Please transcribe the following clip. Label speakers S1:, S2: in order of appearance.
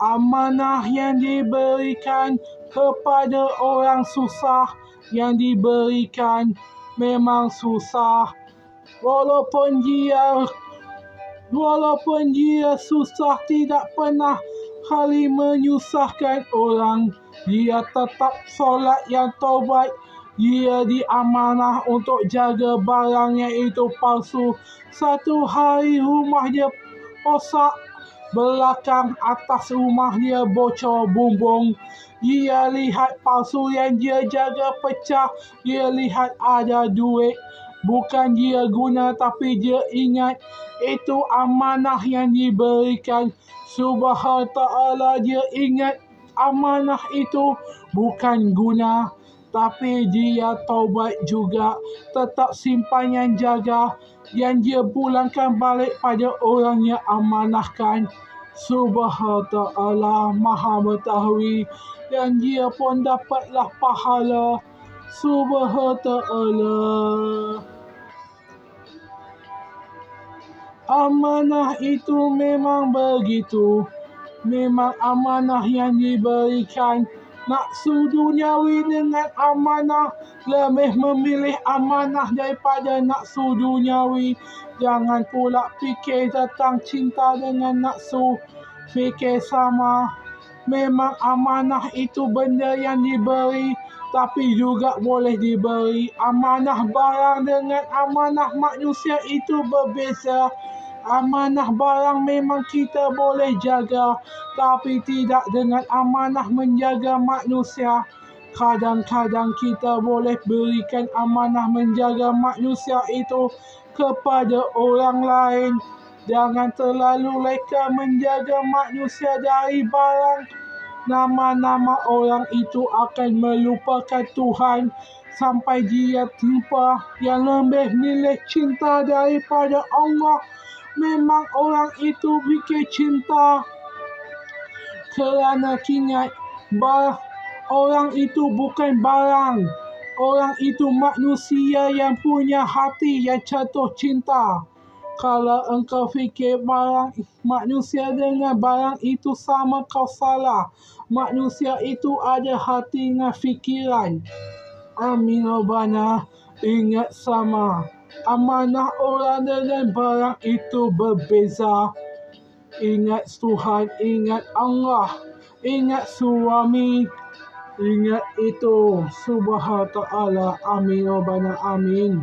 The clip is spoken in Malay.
S1: Amanah yang diberikan kepada orang susah, yang diberikan memang susah. Walaupun dia susah, tidak pernah kali menyusahkan orang. Dia tetap solat yang taubat. Dia diamanah untuk jaga barang yang itu palsu. Satu hari rumah dia rosak, belakang atas rumah dia bocor bumbung. Dia lihat palsu yang dia jaga pecah. Dia lihat ada duit, bukan dia guna, tapi dia ingat itu amanah yang diberikan. Subhanahu ta'ala, dia ingat amanah itu bukan guna, tapi dia taubat juga. Tetap simpan yang jaga, yang dia pulangkan balik pada orang yang amanahkan. Subhanahu ta'ala maha mengetahui, dan dia pun dapatlah pahala. Subhanahu ta'ala. Amanah itu memang begitu. Memang amanah yang diberikan. Nafsu duniawi dengan amanah, lebih memilih amanah daripada nafsu duniawi. Jangan pula fikir tentang cinta dengan nafsu. Fikir sama. Memang amanah itu benda yang diberi, tapi juga boleh diberi. Amanah barang dengan amanah manusia itu berbeza. Amanah barang memang kita boleh jaga, tapi tidak dengan amanah menjaga manusia. Kadang-kadang kita boleh berikan amanah menjaga manusia itu kepada orang lain. Jangan terlalu leka menjaga manusia dari barang. Nama-nama orang itu akan melupakan Tuhan sampai dia terlupa. Yang lebih milih cinta daripada Allah. Memang orang itu fikir cinta kerana ingat orang itu bukan barang. Orang itu manusia yang punya hati yang jatuh cinta. Kalau engkau fikir barang manusia dengan barang itu sama, kau salah. Manusia itu ada hati dengan fikiran. Amin Rabbana. Ingat sama. Amanah orang dengan barang itu berbeza. Ingat Tuhan, ingat Allah, ingat suami, ingat itu. Subhanahu ta'ala. Amin Rabbana. Amin.